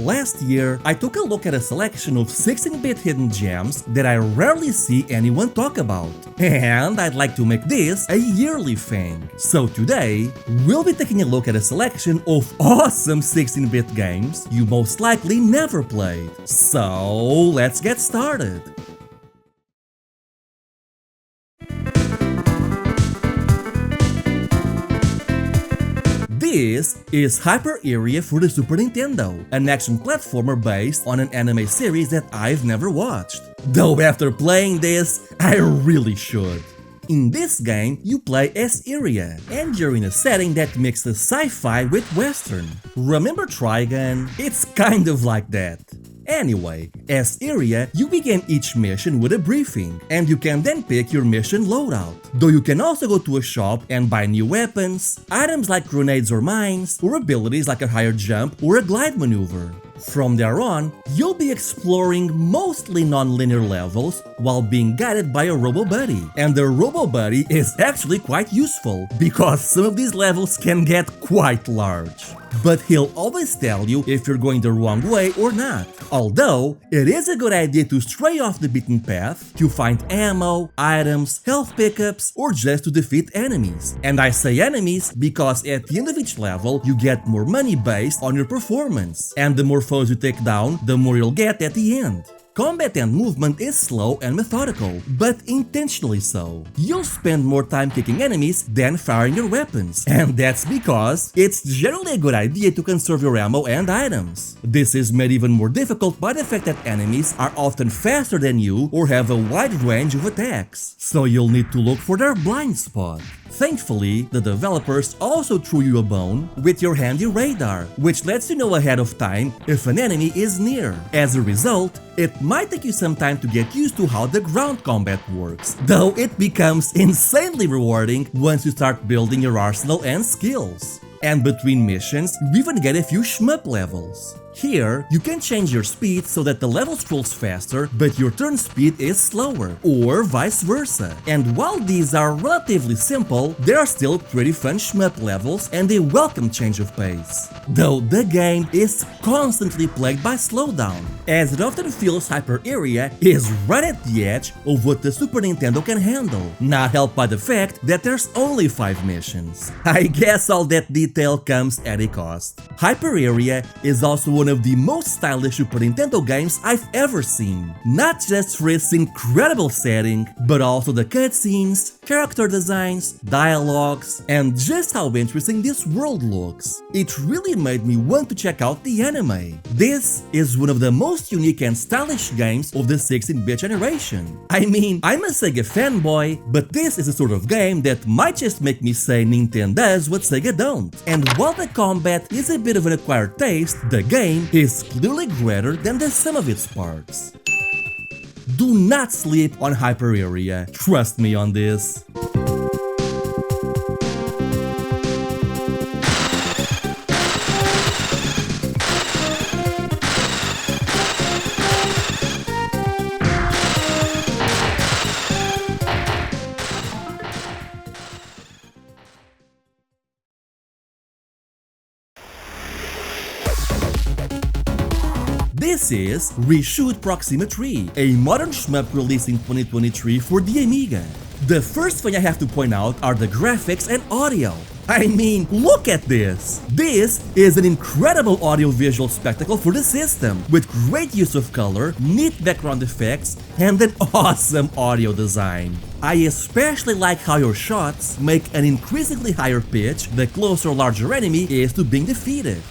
last year, I took a look at a selection of 16-bit hidden gems that I rarely see anyone talk about. And I'd like to make this a yearly thing. So today, we'll be taking a look at a selection of awesome 16-bit games you most likely never played. So let's get started. This is Hyper Iria for the Super Nintendo, an action platformer based on an anime series that I've never watched. Though after playing this, I really should. In this game, you play as Iria, and you're in a setting that mixes sci-fi with western. Remember Trigun? It's kind of like that. Anyway, as Iria, you begin each mission with a briefing, and you can then pick your mission loadout. Though you can also go to a shop and buy new weapons, items like grenades or mines, or abilities like a higher jump or a glide maneuver. From there on, you'll be exploring mostly non-linear levels while being guided by a robo-buddy. And the robo-buddy is actually quite useful, because some of these levels can get quite large. But he'll always tell you if you're going the wrong way or not. Although, it is a good idea to stray off the beaten path to find ammo, items, health pickups, or just to defeat enemies. And I say enemies because at the end of each level, you get more money based on your performance. And the more foes you take down, the more you'll get at the end. Combat and movement is slow and methodical, but intentionally so. You'll spend more time kicking enemies than firing your weapons, and that's because it's generally a good idea to conserve your ammo and items. This is made even more difficult by the fact that enemies are often faster than you or have a wide range of attacks, so you'll need to look for their blind spot. Thankfully, the developers also threw you a bone with your handy radar, which lets you know ahead of time if an enemy is near. As a result, it might take you some time to get used to how the ground combat works, though it becomes insanely rewarding once you start building your arsenal and skills. And between missions, you even get a few shmup levels. Here, you can change your speed so that the level scrolls faster, but your turn speed is slower, or vice versa. And while these are relatively simple, they are still pretty fun shmup levels and a welcome change of pace. Though the game is constantly plagued by slowdown, as it often feels Hyper Iria is right at the edge of what the Super Nintendo can handle, not helped by the fact that there's only 5 missions. I guess all that detail comes at a cost. Hyper Iria is also one of the most stylish Super Nintendo games I've ever seen. Not just for its incredible setting, but also the cutscenes, character designs, dialogues, and just how interesting this world looks. It really made me want to check out the anime. This is one of the most unique and stylish games of the 16-bit generation. I mean, I'm a Sega fanboy, but this is a sort of game that might just make me say Nintendo does what Sega don't. And while the combat is a bit of an acquired taste, the game is clearly greater than the sum of its parts. Do not sleep on Hyper Iria, trust me on this. This is Reshoot Proxima 3, a modern shmup released in 2023 for the Amiga. The first thing I have to point out are the graphics and audio. I mean, look at this! This is an incredible audio-visual spectacle for the system, with great use of color, neat background effects, and an awesome audio design. I especially like how your shots make an increasingly higher pitch the closer or larger enemy is to being defeated.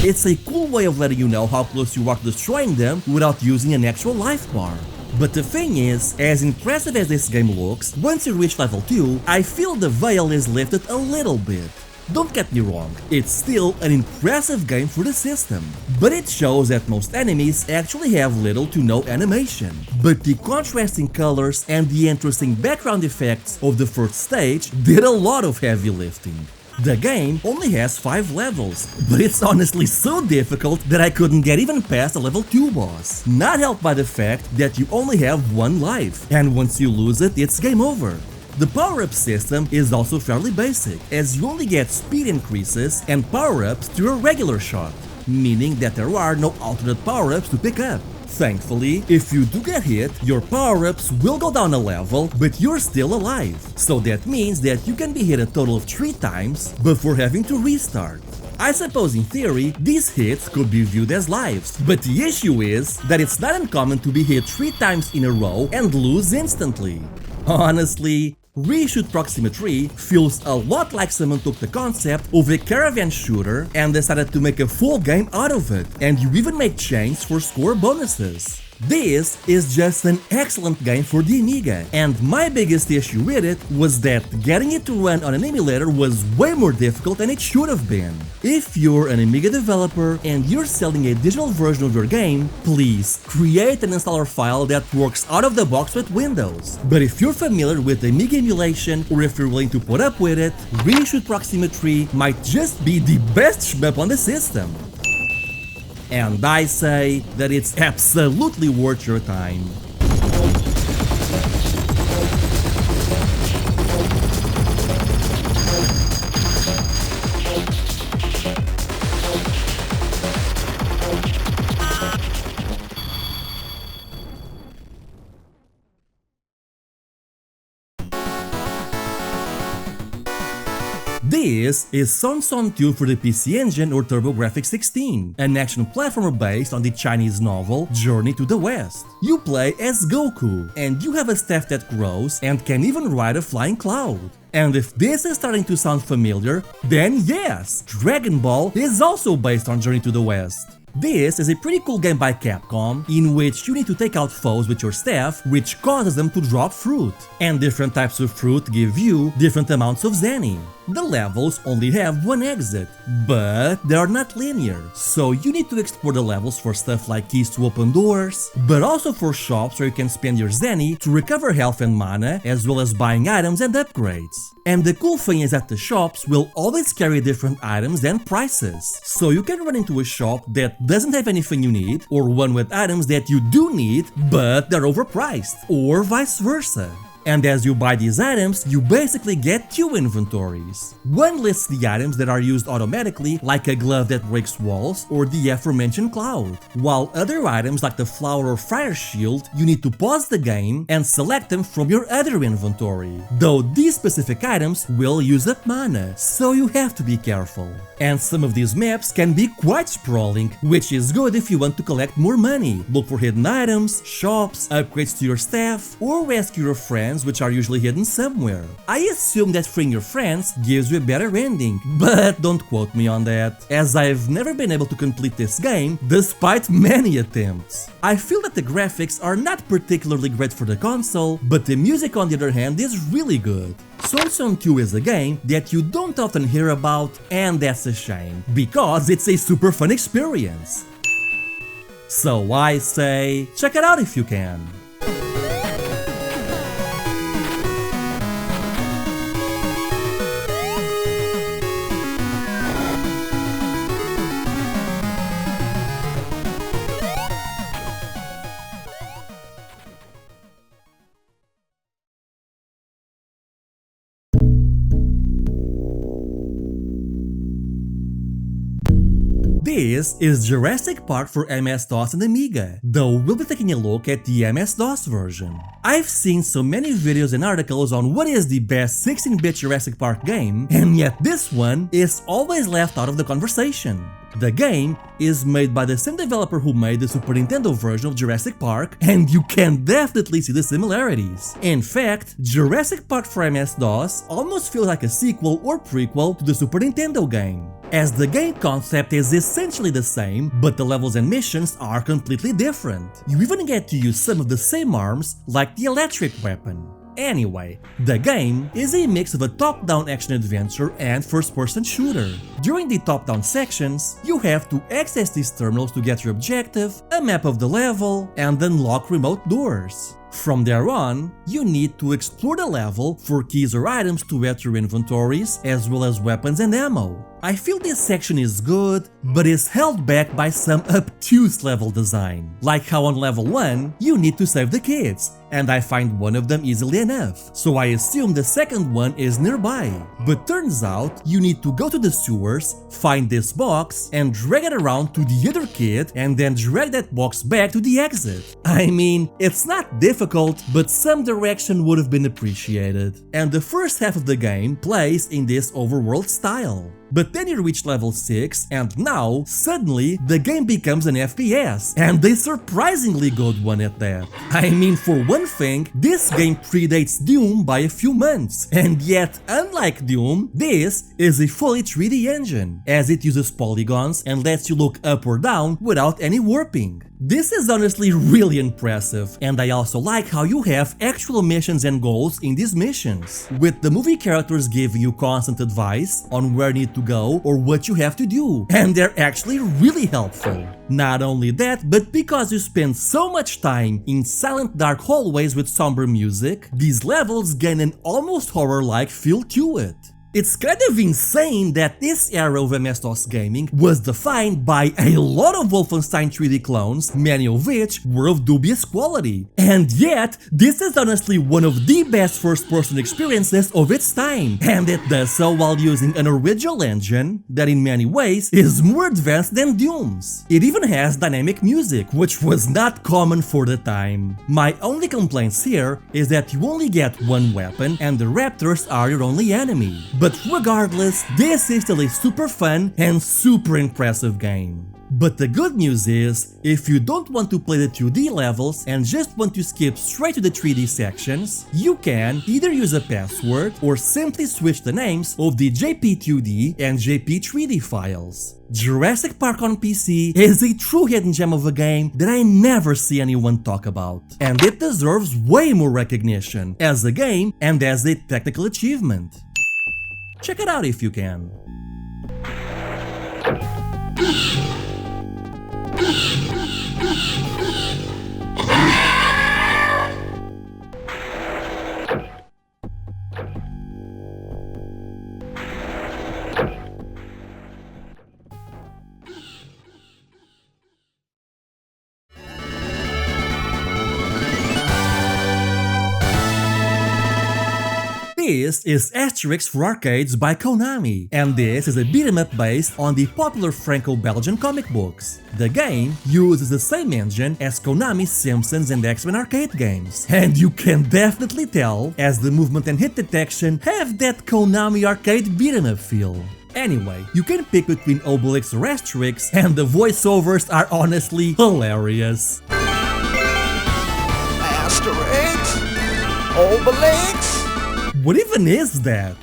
It's a cool way of letting you know how close you are to destroying them without using an actual life bar. But the thing is, as impressive as this game looks, once you reach level 2, I feel the veil is lifted a little bit. Don't get me wrong, it's still an impressive game for the system, but it shows that most enemies actually have little to no animation. But the contrasting colors and the interesting background effects of the first stage did a lot of heavy lifting. The game only has 5 levels, but it's honestly so difficult that I couldn't get even past the level 2 boss, not helped by the fact that you only have 1 life, and once you lose it, it's game over. The power-up system is also fairly basic, as you only get speed increases and power-ups through a regular shot, meaning that there are no alternate power-ups to pick up. Thankfully, if you do get hit, your power-ups will go down a level, but you're still alive. So that means that you can be hit a total of 3 times before having to restart. I suppose in theory, these hits could be viewed as lives, but the issue is that it's not uncommon to be hit 3 times in a row and lose instantly. Honestly, Reshoot Proxima 3 feels a lot like someone took the concept of a caravan shooter and decided to make a full game out of it, and you even make chains for score bonuses. This is just an excellent game for the Amiga, and my biggest issue with it was that getting it to run on an emulator was way more difficult than it should have been. If you're an Amiga developer and you're selling a digital version of your game, please create an installer file that works out of the box with Windows. But if you're familiar with Amiga emulation, or if you're willing to put up with it, Reshoot Proxima 3 might just be the best shmup on the system. And I say that it's absolutely worth your time. This is SonSon 2 for the PC Engine or TurboGrafx-16, an action platformer based on the Chinese novel Journey to the West. You play as Goku, and you have a staff that grows and can even ride a flying cloud. And if this is starting to sound familiar, then yes, Dragon Ball is also based on Journey to the West. This is a pretty cool game by Capcom, in which you need to take out foes with your staff, which causes them to drop fruit. And different types of fruit give you different amounts of Zenny. The levels only have one exit, but they are not linear, so you need to explore the levels for stuff like keys to open doors, but also for shops where you can spend your Zenny to recover health and mana, as well as buying items and upgrades. And the cool thing is that the shops will always carry different items and prices, so you can run into a shop that doesn't have anything you need, or one with items that you do need, but they're overpriced, or vice versa. And as you buy these items, you basically get 2 inventories. One lists the items that are used automatically, like a glove that breaks walls or the aforementioned cloud, while other items like the flower or fire shield, you need to pause the game and select them from your other inventory. Though these specific items will use up mana, so you have to be careful. And some of these maps can be quite sprawling, which is good if you want to collect more money, look for hidden items, shops, upgrades to your staff, or rescue your friends, which are usually hidden somewhere. I assume that freeing your friends gives you a better ending, but don't quote me on that, as I've never been able to complete this game despite many attempts. I feel that the graphics are not particularly great for the console, but the music on the other hand is really good. SonSon 2 is a game that you don't often hear about, and that's a shame, because it's a super fun experience. So I say, check it out if you can. This is Jurassic Park for MS-DOS and Amiga, though we'll be taking a look at the MS-DOS version. I've seen so many videos and articles on what is the best 16-bit Jurassic Park game, and yet this one is always left out of the conversation. The game is made by the same developer who made the Super Nintendo version of Jurassic Park, and you can definitely see the similarities. In fact, Jurassic Park for MS-DOS almost feels like a sequel or prequel to the Super Nintendo game, as the game concept is essentially the same, but the levels and missions are completely different. You even get to use some of the same arms, like the electric weapon. Anyway, the game is a mix of a top-down action-adventure and first-person shooter. During the top-down sections, you have to access these terminals to get your objective, a map of the level, and unlock remote doors. From there on, you need to explore the level for keys or items to add to your inventories, as well as weapons and ammo. I feel this section is good, but is held back by some obtuse level design. Like how on level 1, you need to save the kids, and I find one of them easily enough, so I assume the second one is nearby. But turns out, you need to go to the sewers, find this box, and drag it around to the other kid, and then drag that box back to the exit. I mean, it's not difficult, but some direction would have been appreciated. And the first half of the game plays in this overworld style. But then you reach level 6, and now, suddenly, the game becomes an FPS, and a surprisingly good one at that. I mean, for one thing, this game predates Doom by a few months, and yet, unlike Doom, this is a fully 3D engine, as it uses polygons and lets you look up or down without any warping. This is honestly really impressive, and I also like how you have actual missions and goals in these missions, with the movie characters giving you constant advice on where you need to go or what you have to do, and they're actually really helpful. Not only that, but because you spend so much time in silent dark hallways with somber music, these levels gain an almost horror-like feel to it. It's kind of insane that this era of MS-DOS gaming was defined by a lot of Wolfenstein 3D clones, many of which were of dubious quality. And yet, this is honestly one of the best first-person experiences of its time, and it does so while using an original engine that in many ways is more advanced than Doom's. It even has dynamic music, which was not common for the time. My only complaints here is that you only get one weapon and the raptors are your only enemy. But regardless, this is still a super fun and super impressive game. But the good news is, if you don't want to play the 2D levels and just want to skip straight to the 3D sections, you can either use a password or simply switch the names of the JP2D and JP3D files. Jurassic Park on PC is a true hidden gem of a game that I never see anyone talk about, and it deserves way more recognition as a game and as a technical achievement. Check it out if you can. This is Asterix for Arcades by Konami, and this is a beat-em-up based on the popular Franco-Belgian comic books. The game uses the same engine as Konami's Simpsons and X-Men arcade games, and you can definitely tell as the movement and hit detection have that Konami arcade beat-em-up feel. Anyway, you can pick between Obelix or Asterix, and the voiceovers are honestly hilarious. Asterix? Obelix? What even is that?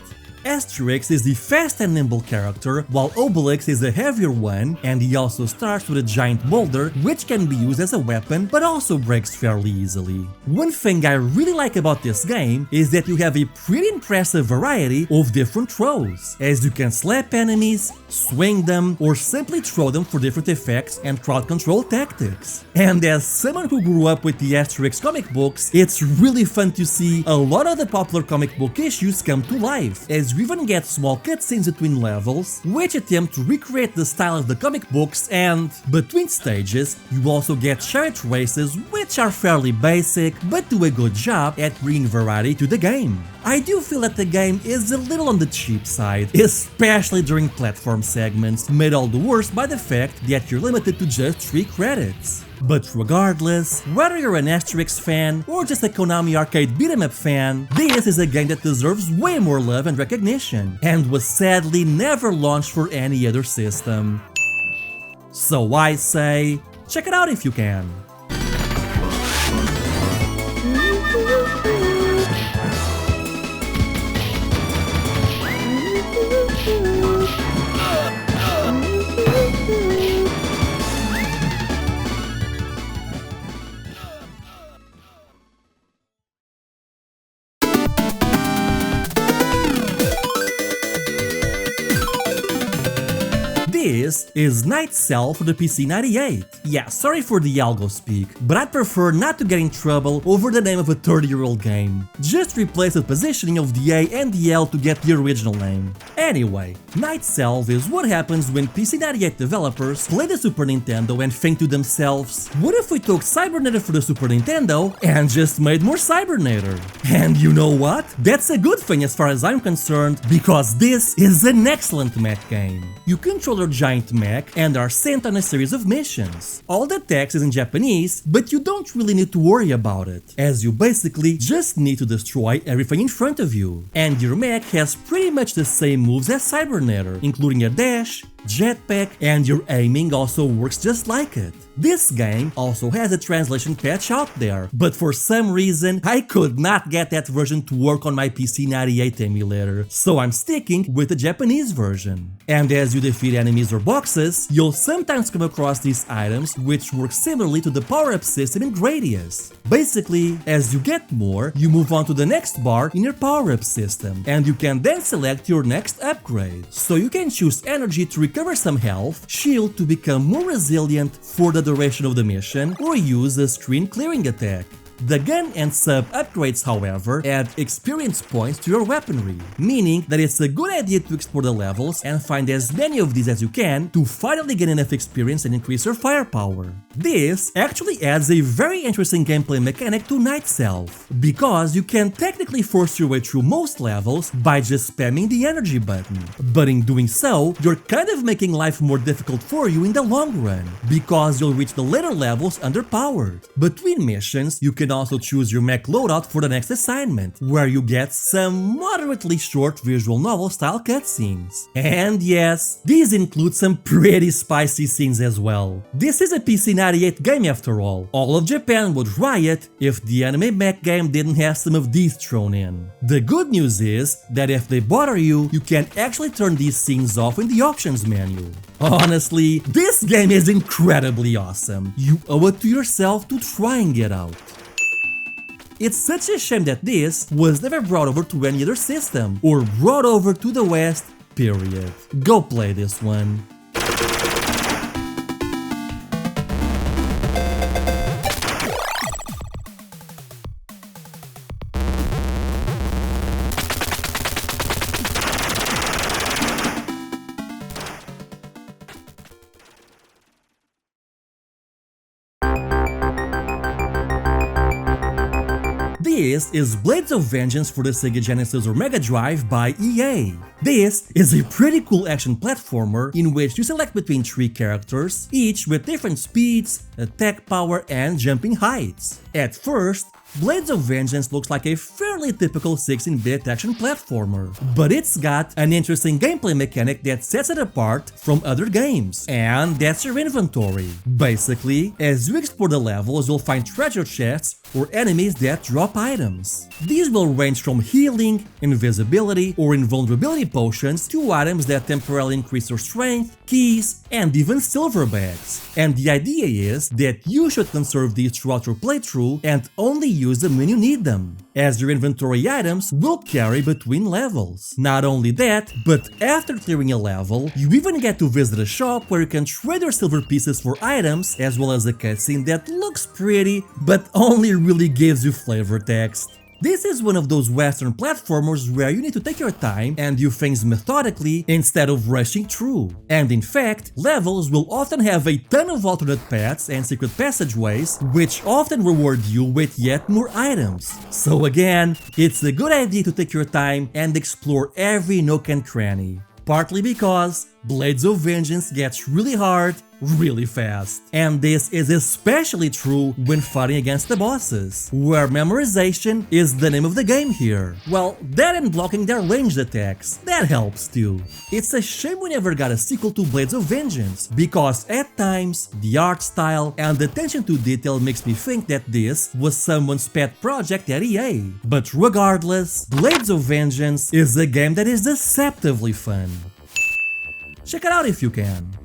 Asterix is the fast and nimble character, while Obelix is a heavier one, and he also starts with a giant boulder, which can be used as a weapon, but also breaks fairly easily. One thing I really like about this game is that you have a pretty impressive variety of different throws, as you can slap enemies, swing them, or simply throw them for different effects and crowd control tactics. And as someone who grew up with the Asterix comic books, it's really fun to see a lot of the popular comic book issues come to life, as you even get small cutscenes between levels, which attempt to recreate the style of the comic books, and between stages, you also get chariot races, which are fairly basic, but do a good job at bringing variety to the game. I do feel that the game is a little on the cheap side, especially during platform segments, made all the worse by the fact that you're limited to just 3 credits. But regardless, whether you're an Asterix fan or just a Konami arcade beat-em-up fan, this is a game that deserves way more love and recognition, and was sadly never launched for any other system. So I say, check it out if you can. This is Night Cell for the PC-98. Yeah, sorry for the algo speak, but I'd prefer not to get in trouble over the name of a 30-year-old game. Just replace the positioning of the A and the L to get the original name. Anyway, Night Cell is what happens when PC-98 developers play the Super Nintendo and think to themselves, what if we took Cybernator for the Super Nintendo and just made more Cybernator? And you know what? That's a good thing as far as I'm concerned, because this is an excellent mech game. You control your giant mech and are sent on a series of missions. All the text is in Japanese, but you don't really need to worry about it, as you basically just need to destroy everything in front of you. And your mech has pretty much the same moves as Cybernator, including a dash, jetpack, and your aiming also works just like it. This game also has a translation patch out there, but for some reason I could not get that version to work on my PC-98 emulator, so I'm sticking with the Japanese version. And as you defeat enemies or boxes, you'll sometimes come across these items which work similarly to the power-up system in Gradius. Basically, as you get more, you move on to the next bar in your power-up system, and you can then select your next upgrade. So you can choose energy to recover some health, shield to become more resilient for the duration of the mission, or use a screen clearing attack. The gun and sub upgrades, however, add experience points to your weaponry, meaning that it's a good idea to explore the levels and find as many of these as you can to finally get enough experience and increase your firepower. This actually adds a very interesting gameplay mechanic to Night Cell, because you can technically force your way through most levels by just spamming the energy button, but in doing so, you're kind of making life more difficult for you in the long run, because you'll reach the later levels underpowered. Between missions, you can also choose your mech loadout for the next assignment, where you get some moderately short visual novel style cutscenes. And yes, these include some pretty spicy scenes as well. This is a PC-98 game after all. All of Japan would riot if the anime mech game didn't have some of these thrown in. The good news is that if they bother you, you can actually turn these scenes off in the options menu. Honestly, this game is incredibly awesome. You owe it to yourself to trying it out. It's such a shame that this was never brought over to any other system, or brought over to the West, period. Go play this one. This is Blades of Vengeance for the Sega Genesis or Mega Drive by EA. This is a pretty cool action platformer in which you select between 3 characters, each with different speeds, attack power, and jumping heights. At first, Blades of Vengeance looks like a fairly typical 16-bit action platformer, but it's got an interesting gameplay mechanic that sets it apart from other games, and that's your inventory. Basically, as you explore the levels, you'll find treasure chests or enemies that drop items. These will range from healing, invisibility, or invulnerability potions to items that temporarily increase your strength, keys, and even silver bags. And the idea is that you should conserve these throughout your playthrough and only use them when you need them, as your inventory items will carry between levels. Not only that, but after clearing a level, you even get to visit a shop where you can trade your silver pieces for items, as well as a cutscene that looks pretty, but only really gives you flavor text. This is one of those Western platformers where you need to take your time and do things methodically instead of rushing through. And in fact, levels will often have a ton of alternate paths and secret passageways, which often reward you with yet more items. So again, it's a good idea to take your time and explore every nook and cranny. Partly because Blades of Vengeance gets really hard really fast. And this is especially true when fighting against the bosses, where memorization is the name of the game here. Well, that and blocking their ranged attacks, that helps too. It's a shame we never got a sequel to Blades of Vengeance, because at times, the art style and attention to detail makes me think that this was someone's pet project at EA. But regardless, Blades of Vengeance is a game that is deceptively fun. Check it out if you can.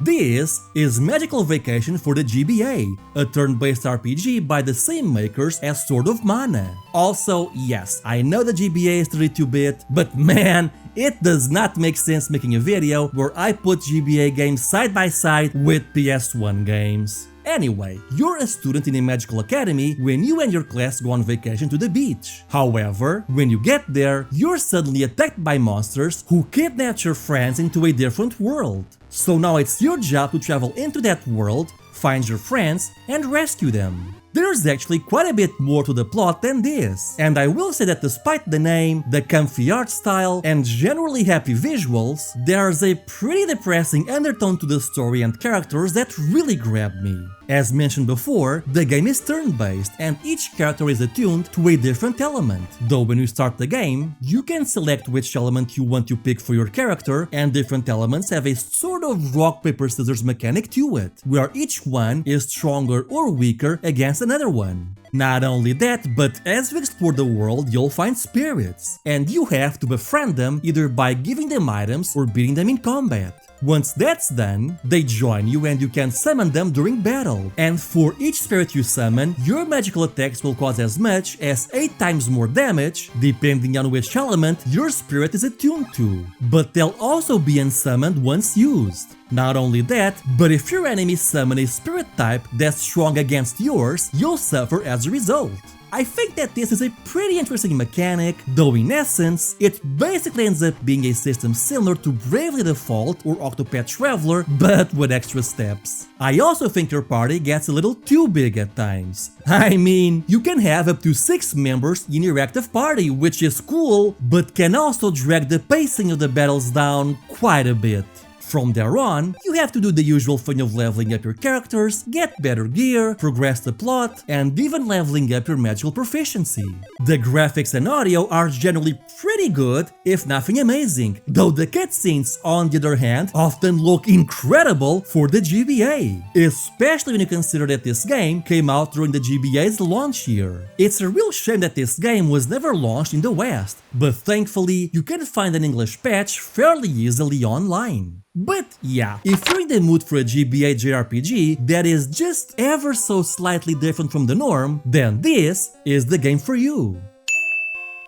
This is Magical Vacation for the GBA, a turn-based RPG by the same makers as Sword of Mana. Also, yes, I know the GBA is 32-bit, but man, it does not make sense making a video where I put GBA games side by side with PS1 games. Anyway, you're a student in a magical academy when you and your class go on vacation to the beach. However, when you get there, you're suddenly attacked by monsters who kidnap your friends into a different world. So now it's your job to travel into that world, find your friends, and rescue them. There's actually quite a bit more to the plot than this, and I will say that despite the name, the comfy art style, and generally happy visuals, there's a pretty depressing undertone to the story and characters that really grabbed me. As mentioned before, the game is turn-based and each character is attuned to a different element, though when you start the game, you can select which element you want to pick for your character, and different elements have a sort of rock-paper-scissors mechanic to it, where each one is stronger or weaker against another one. Not only that, but as you explore the world, you'll find spirits, and you have to befriend them either by giving them items or beating them in combat. Once that's done, they join you and you can summon them during battle. And for each spirit you summon, your magical attacks will cause as much as 8 times more damage, depending on which element your spirit is attuned to. But they'll also be unsummoned once used. Not only that, but if your enemy summon a spirit type that's strong against yours, you'll suffer as a result. I think that this is a pretty interesting mechanic, though in essence, it basically ends up being a system similar to Bravely Default or Octopath Traveler, but with extra steps. I also think your party gets a little too big at times. I mean, you can have up to 6 members in your active party, which is cool, but can also drag the pacing of the battles down quite a bit. From there on, you have to do the usual thing of leveling up your characters, get better gear, progress the plot, and even leveling up your magical proficiency. The graphics and audio are generally pretty good, if nothing amazing, though the cutscenes, on the other hand, often look incredible for the GBA, especially when you consider that this game came out during the GBA's launch year. It's a real shame that this game was never launched in the West, but thankfully, you can find an English patch fairly easily online. But yeah, if you're in the mood for a GBA JRPG that is just ever so slightly different from the norm, then this is the game for you.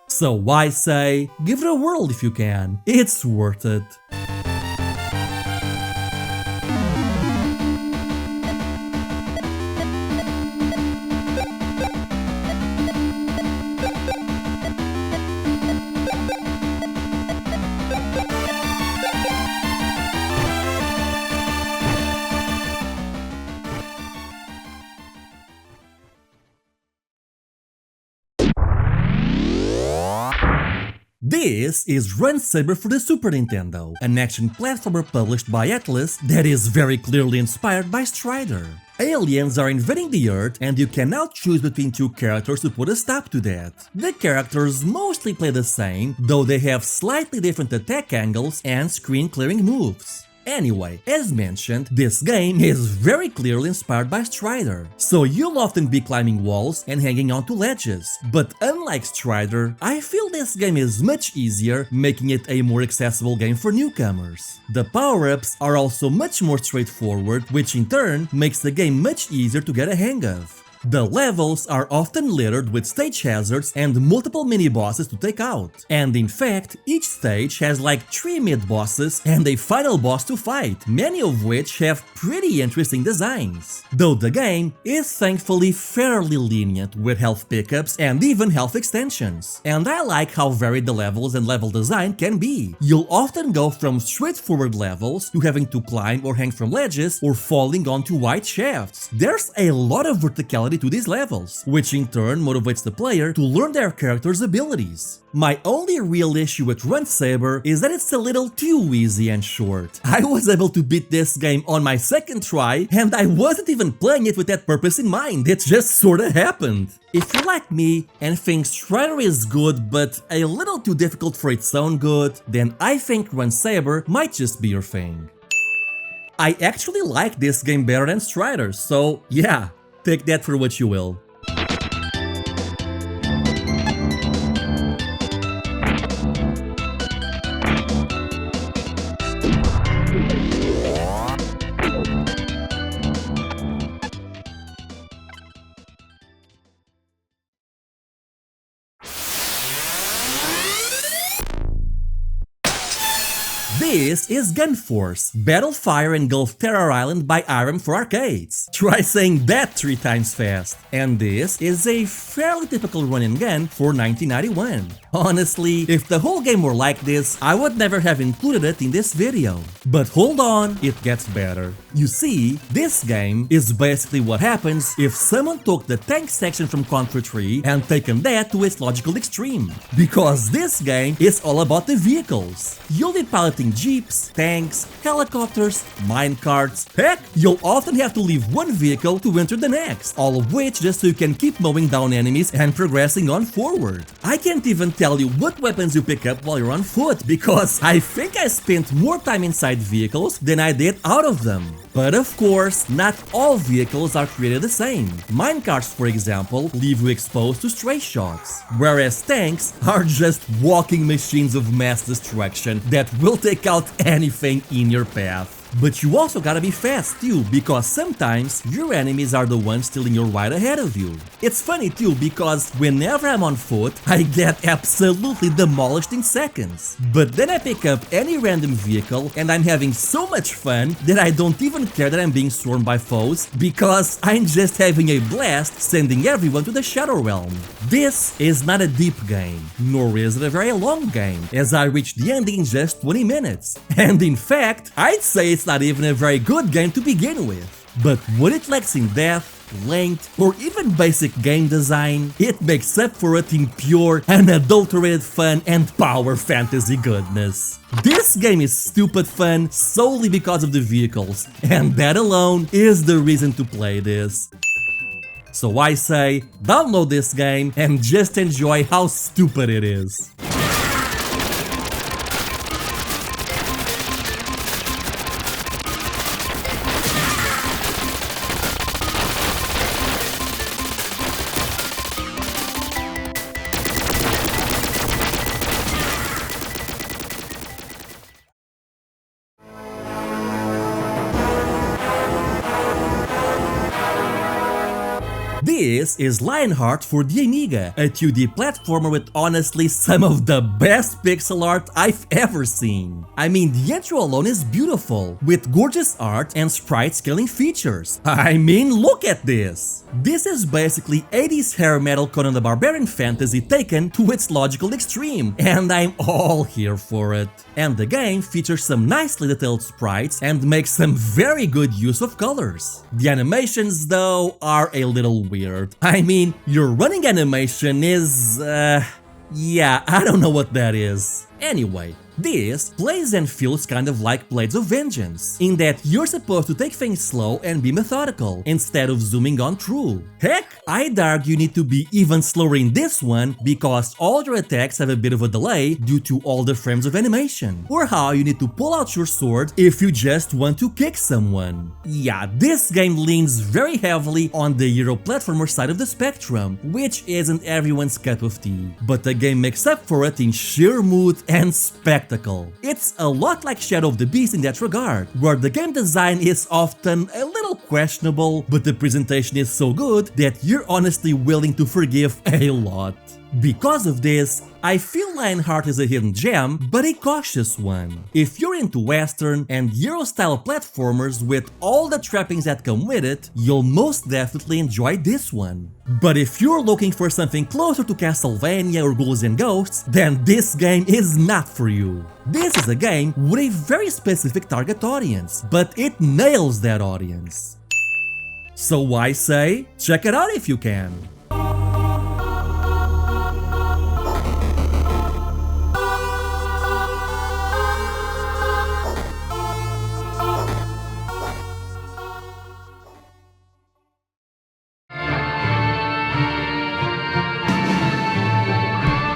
So I say, give it a whirl if you can, it's worth it. This is Saber for the Super Nintendo, an action platformer published by Atlas that is very clearly inspired by Strider. Aliens are invading the Earth and you can now choose between 2 characters to put a stop to that. The characters mostly play the same, though they have slightly different attack angles and screen clearing moves. Anyway, as mentioned, this game is very clearly inspired by Strider, so you'll often be climbing walls and hanging onto ledges. But unlike Strider, I feel this game is much easier, making it a more accessible game for newcomers. The power-ups are also much more straightforward, which in turn makes the game much easier to get a hang of. The levels are often littered with stage hazards and multiple mini-bosses to take out. And in fact, each stage has like 3 mid-bosses and a final boss to fight, many of which have pretty interesting designs. Though the game is thankfully fairly lenient with health pickups and even health extensions. And I like how varied the levels and level design can be. You'll often go from straightforward levels to having to climb or hang from ledges or falling onto wide shafts. There's a lot of verticality to these levels, which in turn motivates the player to learn their character's abilities. My only real issue with Saber is that it's a little too easy and short. I was able to beat this game on my second try, and I wasn't even playing it with that purpose in mind, it just sorta happened. If you're like me and think Strider is good but a little too difficult for its own good, then I think Saber might just be your thing. I actually like this game better than Strider, so yeah, take that for what you will. This is Gunforce, Battle Fire Engulfed Terror Island by Iria for arcades. Try saying that 3 times fast. And this is a fairly typical run-and gun for 1991. Honestly, if the whole game were like this, I would never have included it in this video. But hold on, it gets better. You see, this game is basically what happens if someone took the tank section from Contra 3 and taken that to its logical extreme. Because this game is all about the vehicles. You'll be piloting jeeps, tanks, helicopters, minecarts. Heck, you'll often have to leave one vehicle to enter the next, all of which just so you can keep mowing down enemies and progressing on forward. I can't even tell you what weapons you pick up while you're on foot, because I think I spent more time inside vehicles than I did out of them. But of course, not all vehicles are created the same. Minecarts, for example, leave you exposed to stray shots, whereas tanks are just walking machines of mass destruction that will take out anything in your path. But you also gotta be fast too, because sometimes your enemies are the ones stealing your ride ahead of you. It's funny too, because whenever I'm on foot, I get absolutely demolished in seconds. But then I pick up any random vehicle and I'm having so much fun that I don't even care that I'm being swarmed by foes, because I'm just having a blast sending everyone to the Shadow Realm. This is not a deep game, nor is it a very long game, as I reached the ending in just 20 minutes. And in fact, I'd say it's not even a very good game to begin with. But what it lacks in depth, length, or even basic game design, it makes up for it in pure, unadulterated fun and power fantasy goodness. This game is stupid fun solely because of the vehicles, and that alone is the reason to play this. So I say, download this game and just enjoy how stupid it is. This is Lionheart for the Amiga, a 2D platformer with honestly some of the best pixel art I've ever seen. I mean, the intro alone is beautiful, with gorgeous art and sprite scaling features. I mean, look at this! This is basically 80s hair metal Conan the Barbarian fantasy taken to its logical extreme, and I'm all here for it. And the game features some nicely detailed sprites and makes some very good use of colors. The animations, though, are a little weird. I mean, your running animation is, yeah, I don't know what that is. Anyway, this plays and feels kind of like Blades of Vengeance, in that you're supposed to take things slow and be methodical, instead of zooming on through. Heck, I'd argue you need to be even slower in this one, because all your attacks have a bit of a delay due to all the frames of animation, or how you need to pull out your sword if you just want to kick someone. Yeah, this game leans very heavily on the Euro platformer side of the spectrum, which isn't everyone's cup of tea, but the game makes up for it in sheer mood and spectacle. It's a lot like Shadow of the Beast in that regard, where the game design is often a little questionable, but the presentation is so good that you're honestly willing to forgive a lot. Because of this, I feel Lionheart is a hidden gem, but a cautious one. If you're into Western and Euro-style platformers with all the trappings that come with it, you'll most definitely enjoy this one. But if you're looking for something closer to Castlevania or Ghouls and Ghosts, then this game is not for you. This is a game with a very specific target audience, but it nails that audience. So I say, check it out if you can.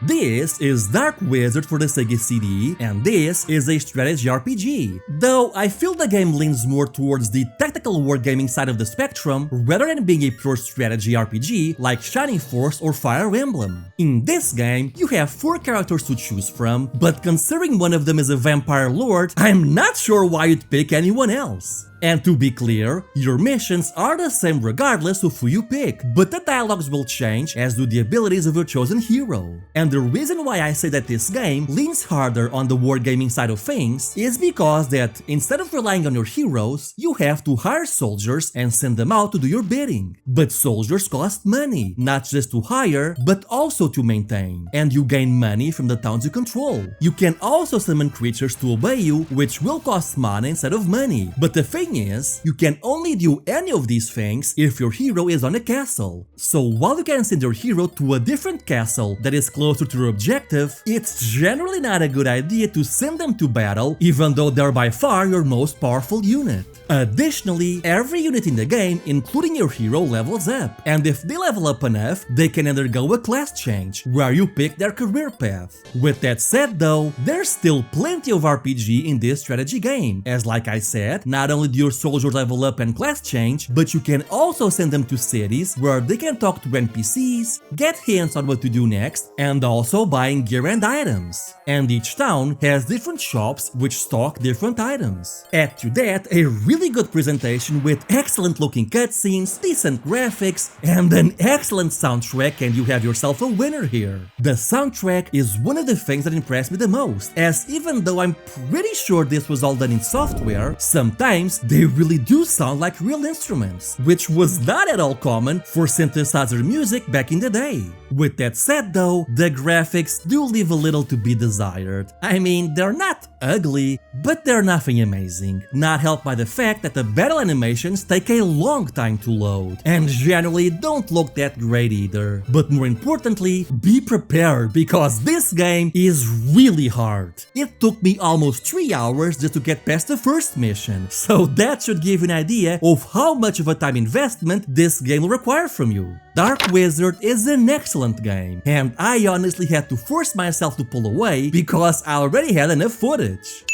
This is Dark Wizard for the Sega CD, and this is a strategy RPG, though I feel the game leans more towards the tactical wargaming side of the spectrum rather than being a pure strategy RPG like Shining Force or Fire Emblem. In this game, you have 4 characters to choose from, but considering one of them is a vampire lord, I'm not sure why you'd pick anyone else. And to be clear, your missions are the same regardless of who you pick, but the dialogues will change as do the abilities of your chosen hero. And the reason why I say that this game leans harder on the wargaming side of things is because that instead of relying on your heroes, you have to hire soldiers and send them out to do your bidding. But soldiers cost money, not just to hire, but also to maintain. And you gain money from the towns you control. You can also summon creatures to obey you, which will cost mana instead of money. But the thing is, you can only do any of these things if your hero is on a castle. So while you can send your hero to a different castle that is closer to your objective, it's generally not a good idea to send them to battle, even though they're by far your most powerful unit. Additionally, every unit in the game, including your hero, levels up, and if they level up enough, they can undergo a class change, where you pick their career path. With that said though, there's still plenty of RPG in this strategy game, as like I said, not only do your soldiers level up and class change, but you can also send them to cities where they can talk to NPCs, get hints on what to do next, and also buying gear and items. And each town has different shops which stock different items. Add to that a really good presentation with excellent looking cutscenes, decent graphics, and an excellent soundtrack, and you have yourself a winner here. The soundtrack is one of the things that impressed me the most, as even though I'm pretty sure this was all done in software, sometimes they really do sound like real instruments, which was not at all common for synthesizer music back in the day. With that said though, the graphics do leave a little to be desired. I mean, they're not ugly, but they're nothing amazing, not helped by the fact that the battle animations take a long time to load, and generally don't look that great either. But more importantly, be prepared, because this game is really hard. It took me almost 3 hours just to get past the first mission, so that should give you an idea of how much of a time investment this game will require from you. Dark Wizard is an excellent game, and I honestly had to force myself to pull away because I already had enough footage.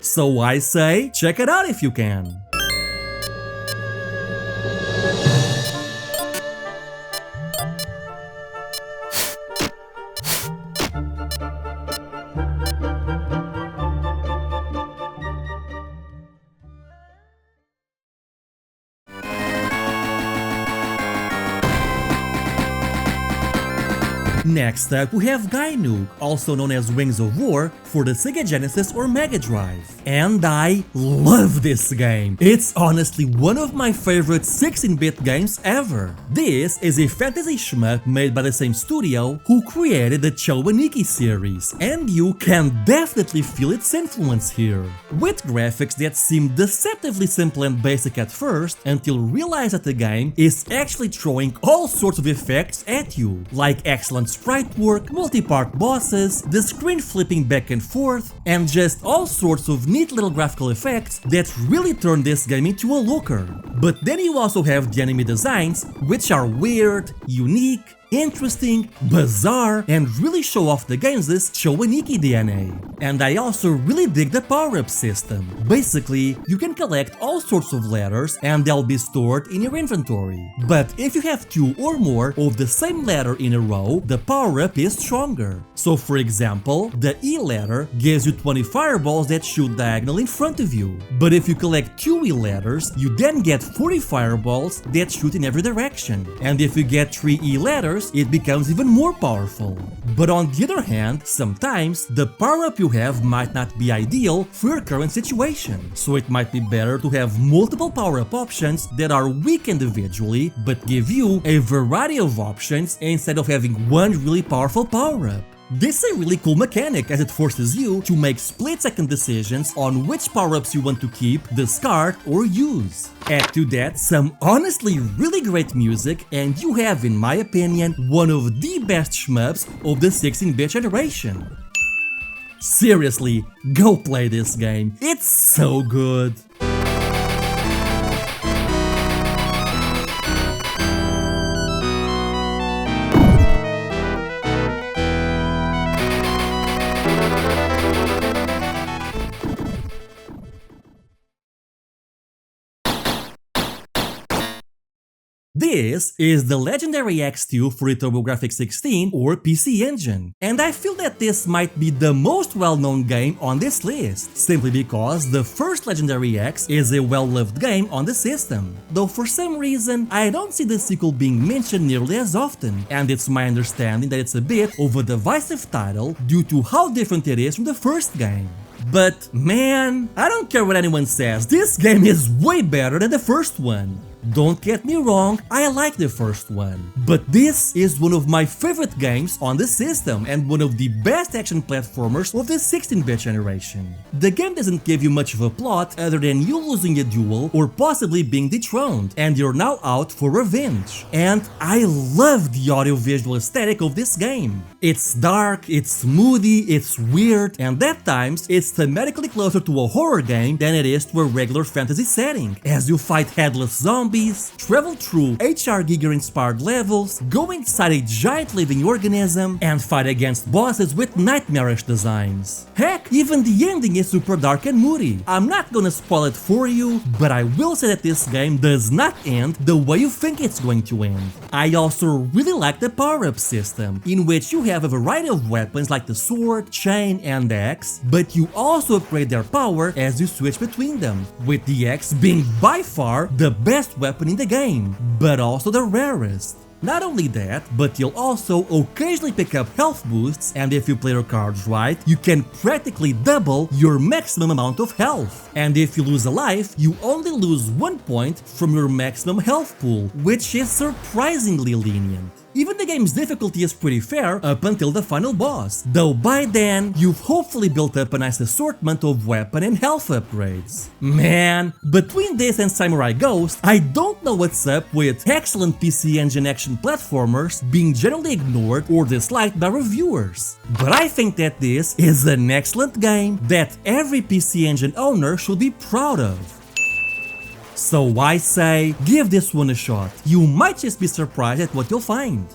So I say, check it out if you can. Next up, we have Gynoug, also known as Wings of War, for the Sega Genesis or Mega Drive. And I love this game. It's honestly one of my favorite 16-bit games ever. This is a fantasy shmup made by the same studio who created the Chowaniki series, and you can definitely feel its influence here. With graphics that seem deceptively simple and basic at first, until you realize that the game is actually throwing all sorts of effects at you, like excellent sprite work, multi-part bosses, the screen flipping back and forth, and just all sorts of neat little graphical effects that really turn this game into a looker. But then you also have the enemy designs, which are weird, unique, interesting, bizarre, and really show off the game's Chowaniki DNA. And I also really dig the power-up system. Basically, you can collect all sorts of letters and they'll be stored in your inventory. But if you have 2 or more of the same letter in a row, the power-up is stronger. So for example, the E letter gives you 20 fireballs that shoot diagonal in front of you. But if you collect 2 E letters, you then get 40 fireballs that shoot in every direction. And if you get 3 E letters, it becomes even more powerful. But on the other hand, sometimes the power-up you have might not be ideal for your current situation. So it might be better to have multiple power-up options that are weak individually, but give you a variety of options instead of having one really powerful power-up. This is a really cool mechanic as it forces you to make split-second decisions on which power-ups you want to keep, discard, or use. Add to that some honestly really great music and you have, in my opinion, one of the best shmups of the 16-bit generation. Seriously, go play this game, it's so good! This is the legendary X2 for the TurboGrafx-16 or PC Engine, and I feel that this might be the most well-known game on this list, simply because the first legendary X is a well-loved game on the system, though for some reason I don't see the sequel being mentioned nearly as often, and it's my understanding that it's a bit of a divisive title due to how different it is from the first game. But man, I don't care what anyone says, this game is way better than the first one. Don't get me wrong, I like the first one, but this is one of my favorite games on the system and one of the best action platformers of the 16-bit generation. The game doesn't give you much of a plot other than you losing a duel or possibly being dethroned, and you're now out for revenge. And I love the audio-visual aesthetic of this game. It's dark, it's moody, it's weird, and at times it's thematically closer to a horror game than it is to a regular fantasy setting, as you fight headless zombies, travel through HR Giger-inspired levels, go inside a giant living organism, and fight against bosses with nightmarish designs. Heck, even the ending is super dark and moody. I'm not gonna spoil it for you, but I will say that this game does not end the way you think it's going to end. I also really like the power-up system, in which you have a variety of weapons like the sword, chain, and axe, but you also upgrade their power as you switch between them, with the axe being by far the best weapon in the game, but also the rarest. Not only that, but you'll also occasionally pick up health boosts, and if you play your cards right, you can practically double your maximum amount of health. And if you lose a life, you only lose 1 point from your maximum health pool, which is surprisingly lenient. Even the game's difficulty is pretty fair up until the final boss, though by then, you've hopefully built up a nice assortment of weapon and health upgrades. Man, between this and Samurai Ghost, I don't know what's up with excellent PC Engine action platformers being generally ignored or disliked by reviewers. But I think that this is an excellent game that every PC Engine owner should be proud of. So I say, give this one a shot. You might just be surprised at what you'll find.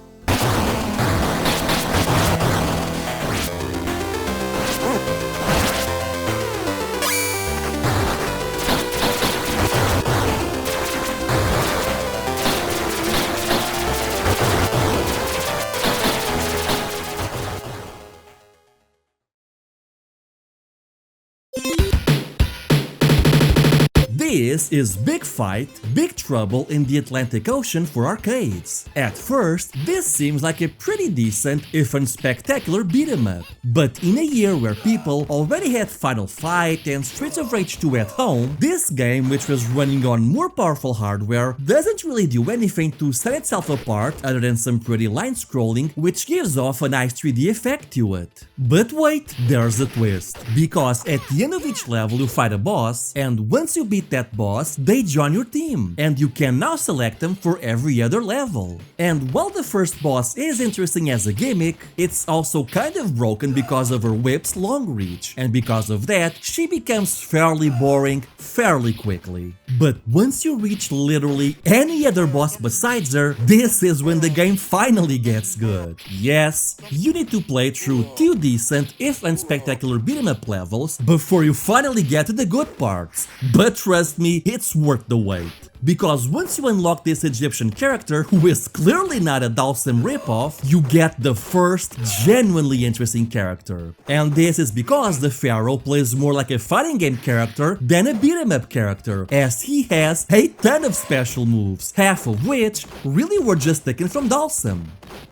This is Big Fight, Big Trouble in the Atlantic Ocean for arcades. At first, this seems like a pretty decent, if unspectacular beat-em-up. But in a year where people already had Final Fight and Streets of Rage 2 at home, this game, which was running on more powerful hardware, doesn't really do anything to set itself apart other than some pretty line scrolling, which gives off a nice 3D effect to it. But wait, there's a twist. Because at the end of each level you fight a boss, and once you beat that boss, they join your team, and you can now select them for every other level. And while the first boss is interesting as a gimmick, it's also kind of broken because of her whip's long reach, and because of that, she becomes fairly boring fairly quickly. But once you reach literally any other boss besides her, this is when the game finally gets good. Yes, you need to play through 2 decent, if unspectacular beat-em-up levels before you finally get to the good parts, but trust me, it's worth the wait. Because once you unlock this Egyptian character, who is clearly not a Dhalsim ripoff, you get the first genuinely interesting character. And this is because the Pharaoh plays more like a fighting game character than a beat-em-up character, as he has a ton of special moves, half of which really were just taken from Dhalsim.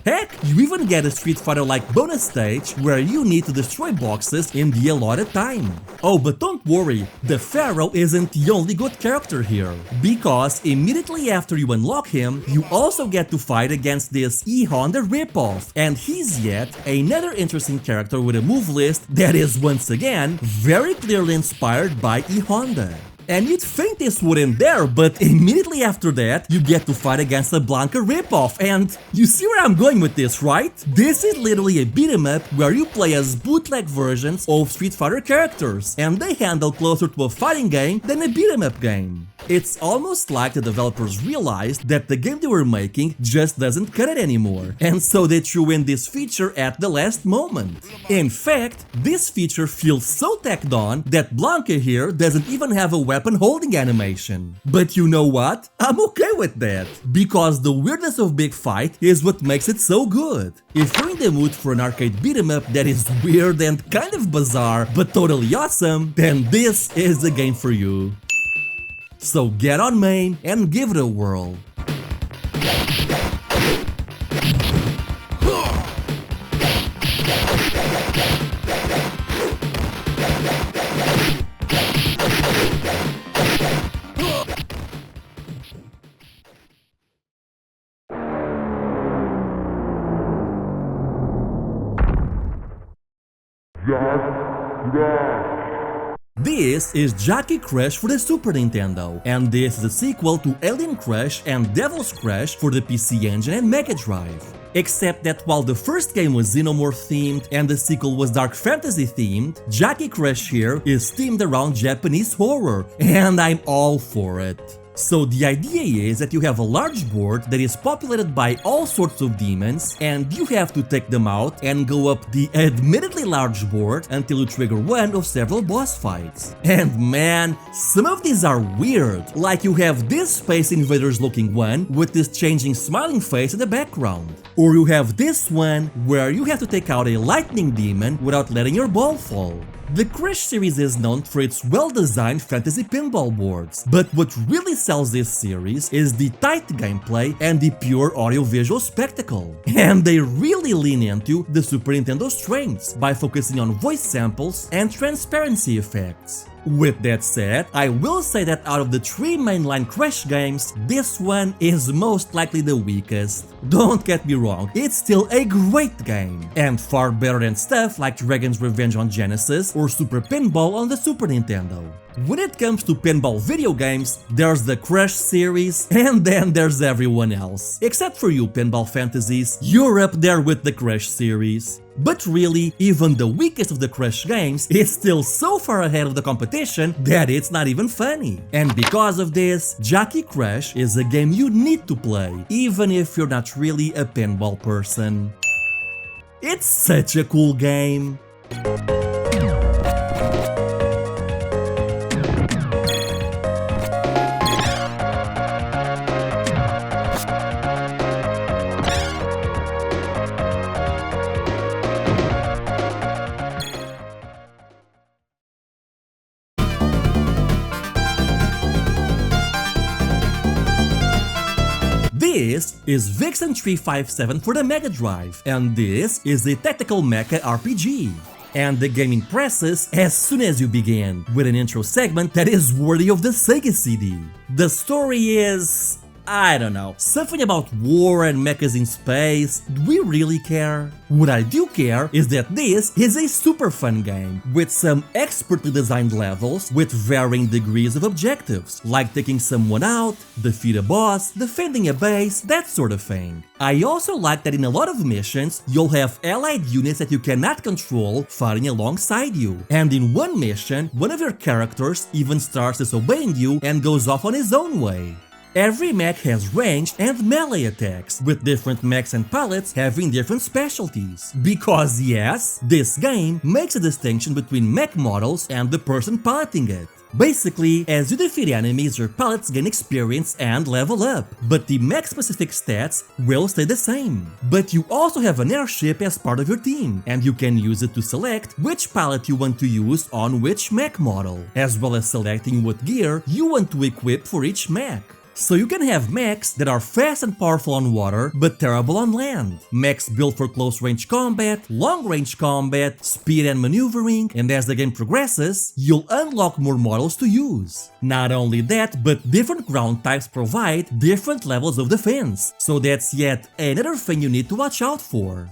Heck, you even get a Street Fighter-like bonus stage where you need to destroy boxes in the allotted time. Oh, but don't worry, the Pharaoh isn't the only good character here, because immediately after you unlock him, you also get to fight against this E-Honda ripoff, and he's yet another interesting character with a move list that is once again very clearly inspired by E-Honda. And you'd think this would end there, but immediately after that, you get to fight against a Blanca ripoff, and you see where I'm going with this, right? This is literally a beat-em-up where you play as bootleg versions of Street Fighter characters, and they handle closer to a fighting game than a beat-em-up game. It's almost like the developers realized that the game they were making just doesn't cut it anymore, and so they threw in this feature at the last moment. In fact, this feature feels so tacked on that Blanca here doesn't even have a weapon weapon holding animation. But you know what? I'm okay with that, because the weirdness of Big Fight is what makes it so good. If you're in the mood for an arcade beat-em-up that is weird and kind of bizarre but totally awesome, then this is the game for you. So get on MAME and give it a whirl. This is Jaki Crash for the Super Nintendo, and this is a sequel to Alien Crash and Devil's Crash for the PC Engine and Mega Drive. Except that while the first game was Xenomorph themed and the sequel was Dark Fantasy themed, Jaki Crash here is themed around Japanese horror, and I'm all for it. So the idea is that you have a large board that is populated by all sorts of demons, and you have to take them out and go up the admittedly large board until you trigger one of several boss fights. And man, some of these are weird, like you have this Space Invaders looking one with this changing smiling face in the background. Or you have this one where you have to take out a lightning demon without letting your ball fall. The Crash series is known for its well-designed fantasy pinball boards, but what really sells this series is the tight gameplay and the pure audio-visual spectacle. And they really lean into the Super Nintendo strengths by focusing on voice samples and transparency effects. With that said, I will say that out of the three mainline Crash games, this one is most likely the weakest. Don't get me wrong, it's still a great game, and far better than stuff like Dragon's Revenge on Genesis or Super Pinball on the Super Nintendo. When it comes to pinball video games, there's the Crash series, and then there's everyone else. Except for you pinball fantasies, you're up there with the Crash series. But really, even the weakest of the Crash games is still so far ahead of the competition that it's not even funny. And because of this, Jaki Crash is a game you need to play, even if you're not really a pinball person. It's such a cool game. This is Vixen 357 for the Mega Drive, and this is a tactical mecha RPG. And the game impresses as soon as you begin, with an intro segment that is worthy of the Sega CD. The story is... I don't know, something about war and mechas in space. Do we really care? What I do care is that this is a super fun game, with some expertly designed levels with varying degrees of objectives, like taking someone out, defeat a boss, defending a base, that sort of thing. I also like that in a lot of missions, you'll have allied units that you cannot control fighting alongside you. And in one mission, one of your characters even starts disobeying you and goes off on his own way. Every mech has ranged and melee attacks, with different mechs and pilots having different specialties. Because yes, this game makes a distinction between mech models and the person piloting it. Basically, as you defeat enemies, your pilots gain experience and level up, but the mech-specific stats will stay the same. But you also have an airship as part of your team, and you can use it to select which pilot you want to use on which mech model, as well as selecting what gear you want to equip for each mech. So you can have mechs that are fast and powerful on water, but terrible on land. Mechs built for close-range combat, long-range combat, speed and maneuvering, and as the game progresses, you'll unlock more models to use. Not only that, but different ground types provide different levels of defense, so that's yet another thing you need to watch out for.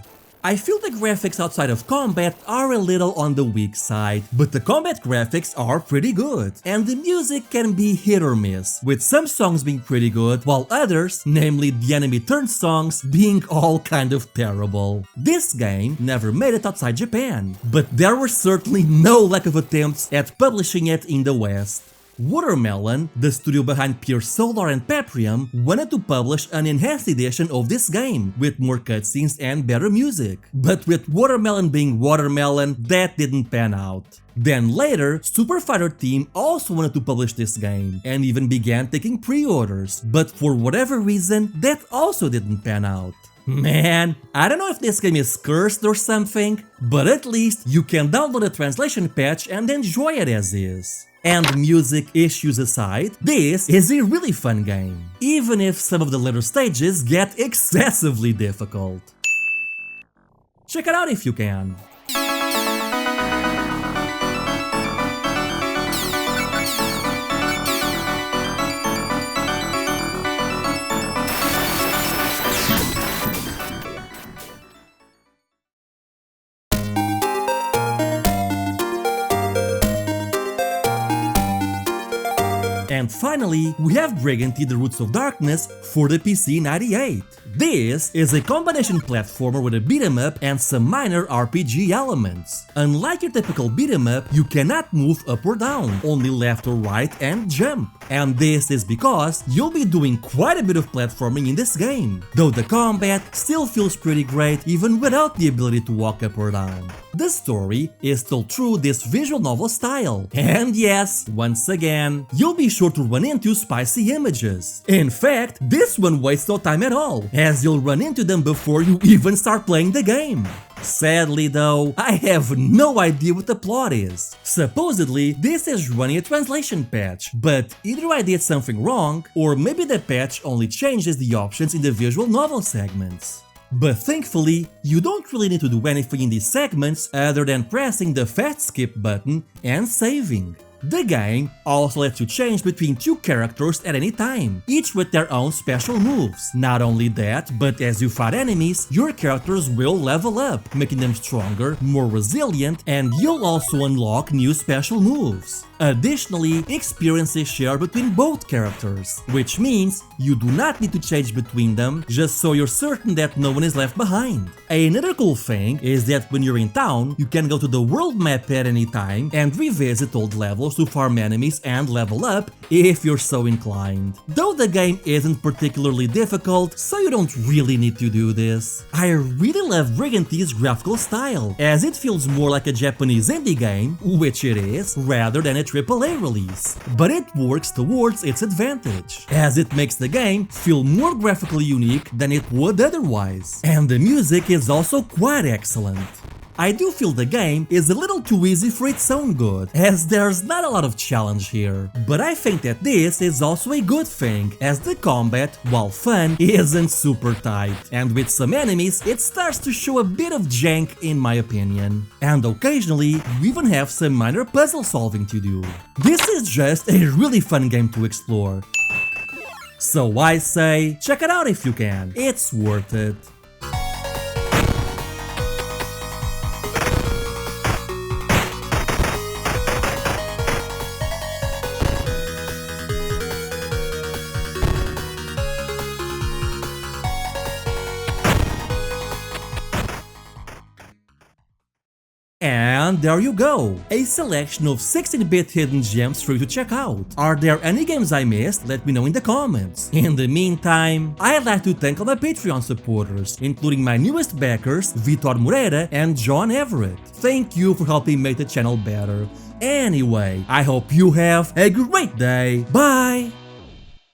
I feel the graphics outside of combat are a little on the weak side, but the combat graphics are pretty good, and the music can be hit or miss, with some songs being pretty good, while others, namely the enemy turn songs, being all kind of terrible. This game never made it outside Japan, but there were certainly no lack of attempts at publishing it in the West. Watermelon, the studio behind Pure Solar and Paprium, wanted to publish an enhanced edition of this game with more cutscenes and better music. But with Watermelon being Watermelon, that didn't pan out. Then later, Super Fighter Team also wanted to publish this game and even began taking pre-orders, but for whatever reason, that also didn't pan out. Man, I don't know if this game is cursed or something, but at least you can download a translation patch and enjoy it as is. And music issues aside, this is a really fun game, even if some of the later stages get excessively difficult. Check it out if you can. And finally, we have Briganty: The Roots of Darkness for the PC 98. This is a combination platformer with a beat-em-up and some minor RPG elements. Unlike your typical beat-em-up, you cannot move up or down, only left or right and jump. And this is because you'll be doing quite a bit of platforming in this game, though the combat still feels pretty great even without the ability to walk up or down. The story is told through this visual novel style, and yes, once again, you'll be sure to run into spicy images. In fact, this one wastes no time at all, as you'll run into them before you even start playing the game. Sadly though, I have no idea what the plot is. Supposedly, this is running a translation patch, but either I did something wrong, or maybe the patch only changes the options in the visual novel segments. But thankfully, you don't really need to do anything in these segments other than pressing the fast skip button and saving. The game also lets you change between two characters at any time, each with their own special moves. Not only that, but as you fight enemies, your characters will level up, making them stronger, more resilient, and you'll also unlock new special moves. Additionally, experience is shared between both characters, which means you do not need to change between them just so you're certain that no one is left behind. Another cool thing is that when you're in town, you can go to the world map at any time and revisit old levels to farm enemies and level up if you're so inclined. Though the game isn't particularly difficult, so you don't really need to do this. I really love Briganty's graphical style, as it feels more like a Japanese indie game, which it is, rather than a AAA release. But it works towards its advantage, as it makes the game feel more graphically unique than it would otherwise. And the music is also quite excellent. I do feel the game is a little too easy for its own good, as there's not a lot of challenge here. But I think that this is also a good thing, as the combat, while fun, isn't super tight. And with some enemies, it starts to show a bit of jank in my opinion. And occasionally, we even have some minor puzzle solving to do. This is just a really fun game to explore. So I say, check it out if you can, it's worth it. And there you go, a selection of 16-bit hidden gems for you to check out. Are there any games I missed? Let me know in the comments. In the meantime, I'd like to thank all my Patreon supporters, including my newest backers, Vitor Moreira and John Everett. Thank you for helping make the channel better. Anyway, I hope you have a great day. Bye!